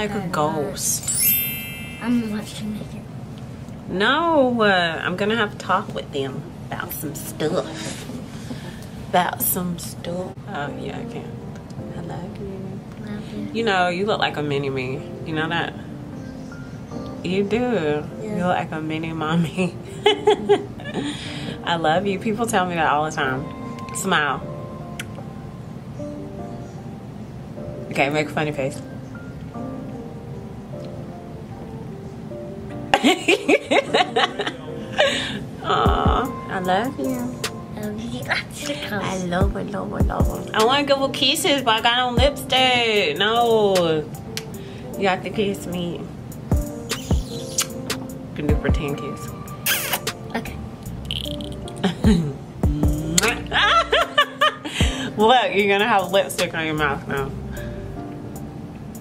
like a ghost. I'm watching it. No, I'm gonna have to talk with them about some stuff. Oh yeah, I can. I love you. Love you. You know, you look like a mini me. You know that? You do. Yeah. You look like a mini mommy. I love you. People tell me that all the time. Smile. Okay, make a funny face. Aw, I love you. I love her. I want to give her kisses, but I got on lipstick. No. You have to kiss me. You can do pretend kiss. Okay. Look, you're gonna have lipstick on your mouth now.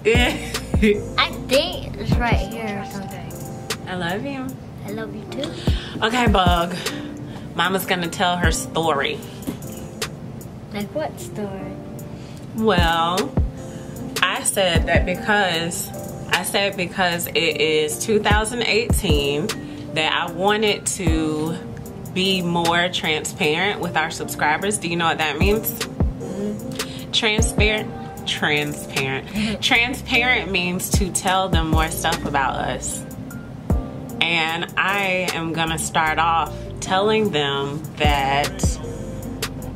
I think it's right here or something. I love you. I love you too. Okay, Bug. Mama's gonna tell her story. Like what story? Well, I said because it is 2018 that I wanted to be more transparent with our subscribers. Do you know what that means? Mm-hmm. Transparent means to tell them more stuff about us. And I am gonna start off telling them that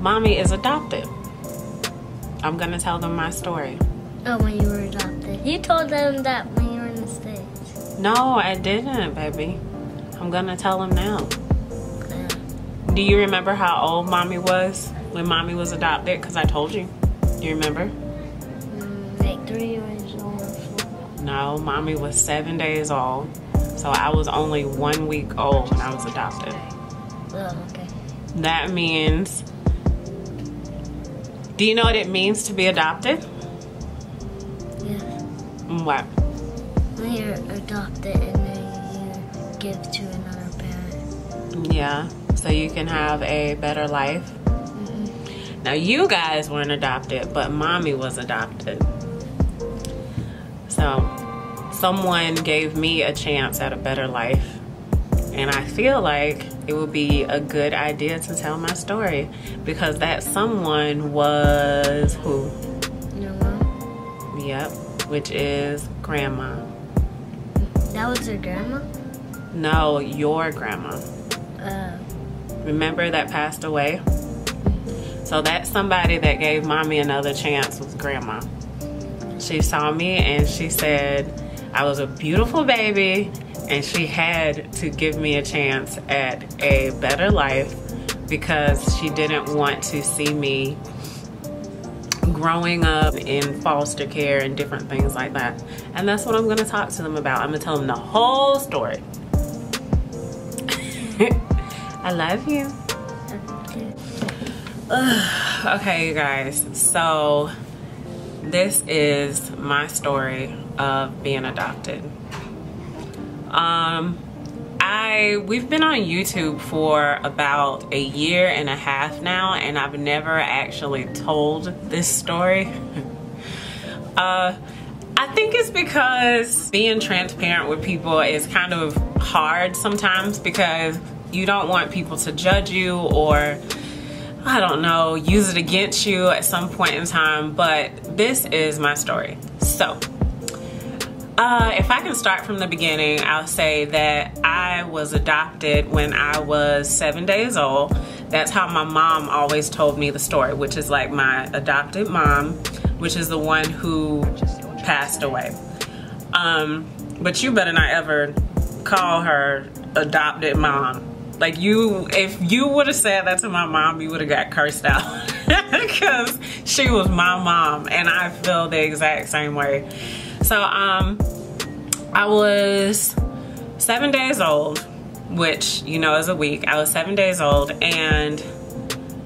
Mommy is adopted. I'm gonna tell them my story. Oh, when you were adopted. You told them that when you were in the States. No, I didn't, baby. I'm gonna tell them now. Do you remember how old Mommy was when Mommy was adopted? Because I told you. Do you remember? Like 3 years old or 4. No, Mommy was 7 days old. So I was only 1 week old when I was adopted. Oh, okay. That means... Do you know what it means to be adopted? Yeah. What? When you're adopted and then you give to another parent. Yeah. So you can have a better life. Mm-hmm. Now you guys weren't adopted, but Mommy was adopted. So someone gave me a chance at a better life. And I feel like it would be a good idea to tell my story because that someone was who? Your mom? Yep, which is Grandma. That was your grandma? No, your grandma. Remember that passed away? So that's somebody that gave Mommy another chance was Grandma. She saw me and she said I was a beautiful baby and she had to give me a chance at a better life because she didn't want to see me growing up in foster care and different things like that. And that's what I'm gonna talk to them about. I'm gonna tell them the whole story. I love you. Okay, you guys, so this is my story of being adopted. We've been on YouTube for about 1.5 years now, and I've never actually told this story. I think it's because being transparent with people is kind of hard sometimes because you don't want people to judge you or, I don't know, use it against you at some point in time, but this is my story. So, if I can start from the beginning, I'll say that I was adopted when I was 7 days old. That's how my mom always told me the story, which is like my adopted mom, which is the one who passed away. But you better not ever call her adopted mom. Like if you would have said that to my mom, you would have got cursed out because she was my mom and I feel the exact same way. So I was 7 days old, which, you know, is a week. I was 7 days old, and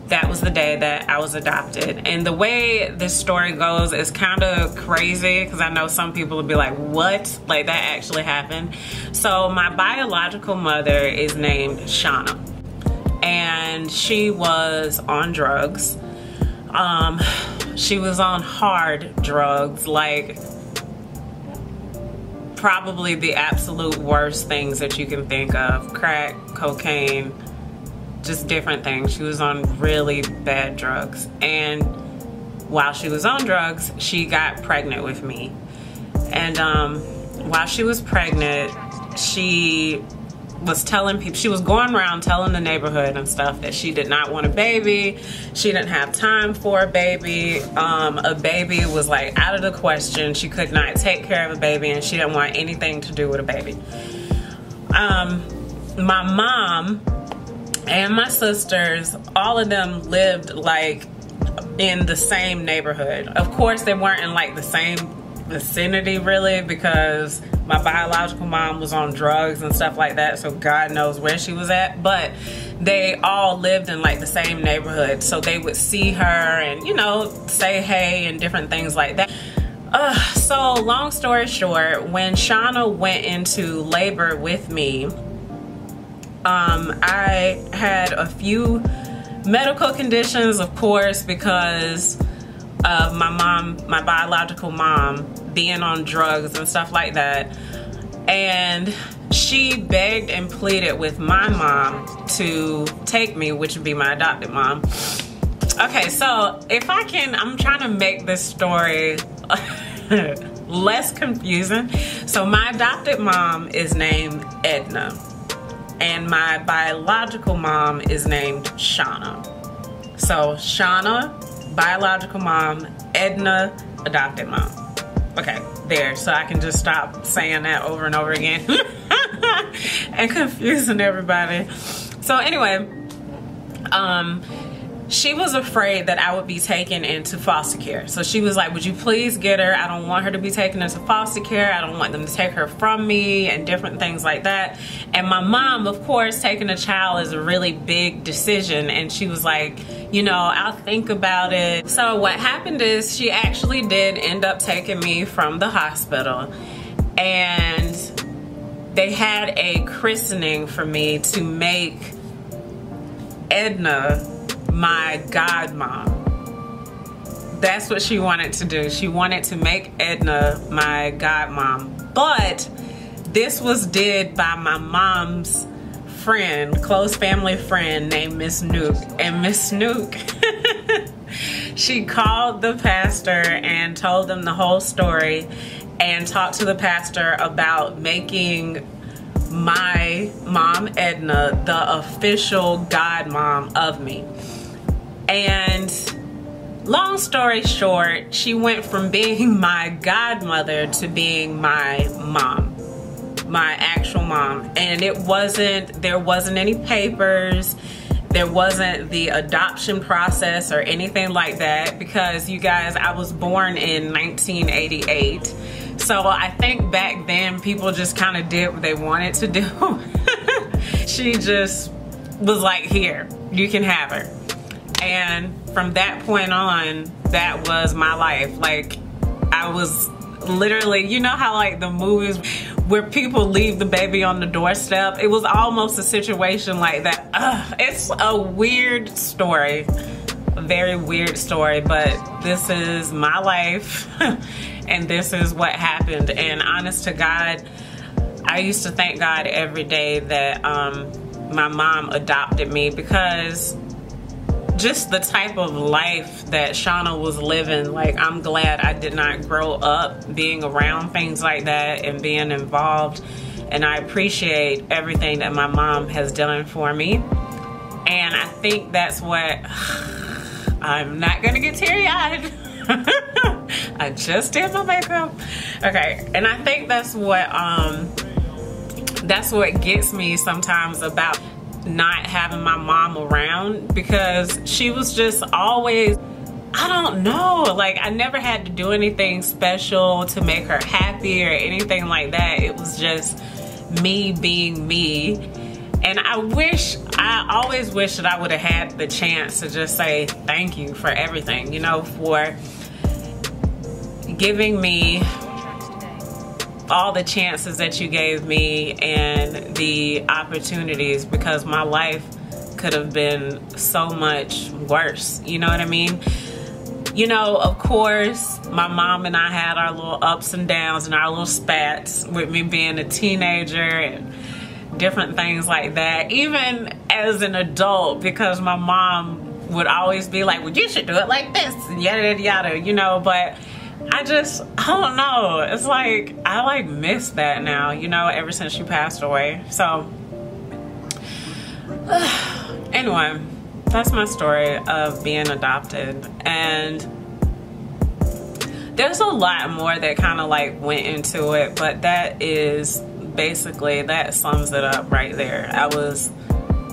that was the day that I was adopted. And the way this story goes is kind of crazy because I know some people would be like, what? Like, that actually happened? So my biological mother is named Shauna, and she was on drugs. She was on hard drugs, like probably the absolute worst things that you can think of. Crack, cocaine, just different things. She was on really bad drugs. And while she was on drugs, she got pregnant with me. And while she was pregnant, she was telling people, she was going around telling the neighborhood and stuff that she did not want a baby. She didn't have time for a baby. A baby was like out of the question. She could not take care of a baby, and she didn't want anything to do with a baby. My mom and my sisters, all of them lived like in the same neighborhood. Of course, they weren't in like the same vicinity really, because my biological mom was on drugs and stuff like that, so God knows where she was at, but they all lived in like the same neighborhood, so they would see her and, you know, say hey and different things like that. So long story short, when Shauna went into labor with me, I had a few medical conditions, of course, because of my biological mom being on drugs and stuff like that. And she begged and pleaded with my mom to take me, which would be my adopted mom. Okay, so if I can, I'm trying to make this story less confusing. So my adopted mom is named Edna, and my biological mom is named Shauna. So Shauna, biological mom, Edna, adopted mom. Okay, there, so I can just stop saying that over and over again and confusing everybody. So anyway, she was afraid that I would be taken into foster care. So she was like, would you please get her? I don't want her to be taken into foster care. I don't want them to take her from me and different things like that. And my mom, of course, taking a child is a really big decision. And she was like, you know, I'll think about it. So what happened is she actually did end up taking me from the hospital. And they had a christening for me to make Edna my godmom. That's what she wanted to do. She wanted to make Edna my godmom. But this was did by my mom's friend, close family friend named Miss Nook. And Miss Nook, she called the pastor and told them the whole story and talked to the pastor about making my mom Edna the official godmom of me. And long story short, she went from being my godmother to being my mom, my actual mom. And there wasn't any papers, there wasn't the adoption process or anything like that, because you guys, I was born in 1988. So I think back then people just kind of did what they wanted to do. She just was like, here, you can have her. And from that point on, that was my life. Like, I was literally, you know how like the movies where people leave the baby on the doorstep? It was almost a situation like that. It's a weird story, a very weird story, but this is my life and this is what happened. And honest to God, I used to thank God every day that my mom adopted me, because just the type of life that Shauna was living, like, I'm glad I did not grow up being around things like that and being involved. And I appreciate everything that my mom has done for me. And I think that's what, I'm not gonna get teary-eyed. I just did my makeup. Okay, and I think that's what gets me sometimes about not having my mom around, because she was just always, I don't know, like I never had to do anything special to make her happy or anything like that. It was just me being me. And I always wish that I would have had the chance to just say thank you for everything, you know, for giving me all the chances that you gave me and the opportunities, because my life could have been so much worse, you know what I mean? You know, of course, my mom and I had our little ups and downs and our little spats with me being a teenager and different things like that. Even as an adult, because my mom would always be like, well, you should do it like this, and yada, yada, yada, you know, but I don't know. It's like, I like miss that now, you know, ever since she passed away. So, anyway, that's my story of being adopted. And there's a lot more that kind of like went into it, but that is basically, that sums it up right there. I was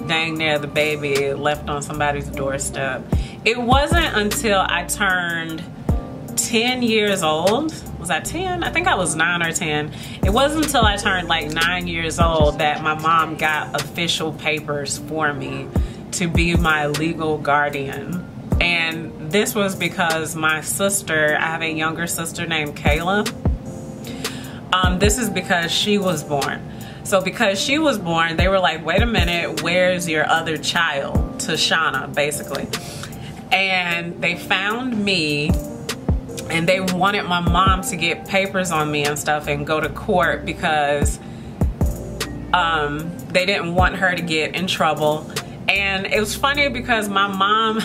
dang near the baby left on somebody's doorstep. It wasn't until I turned 10 years old. Was I 10? I think I was 9 or 10. It wasn't until I turned like 9 years old that my mom got official papers for me to be my legal guardian. And this was because my sister, I have a younger sister named Kayla. This is because she was born. So because she was born, they were like, wait a minute, where's your other child? Tashana, basically. And they found me, and they wanted my mom to get papers on me and stuff and go to court because they didn't want her to get in trouble. And it was funny because my mom,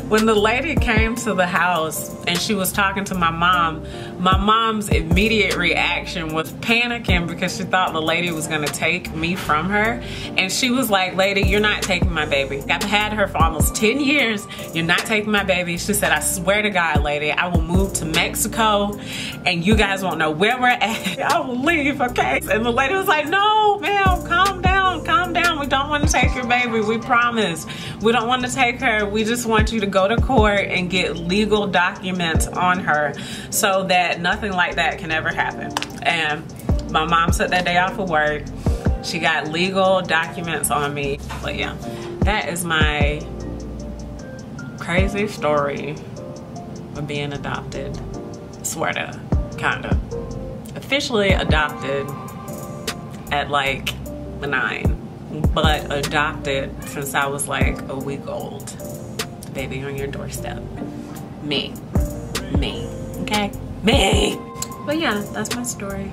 when the lady came to the house and she was talking to my mom's immediate reaction was panicking because she thought the lady was gonna take me from her. And she was like, lady, you're not taking my baby. I've had her for almost 10 years. You're not taking my baby. She said, I swear to God, lady, I will move to Mexico and you guys won't know where we're at. I will leave, okay? And the lady was like, no, ma'am, calm down, calm down. We don't want to take your baby, we promise. We don't want to take her. We just want you to go to court and get legal documents on her so that nothing like that can ever happen. And my mom took that day off of work. She got legal documents on me. But yeah, that is my crazy story of being adopted. Sorta, kinda. Officially adopted at like 9, but adopted since I was like a week old. Baby on your doorstep. Me, okay? Me. But yeah, that's my story.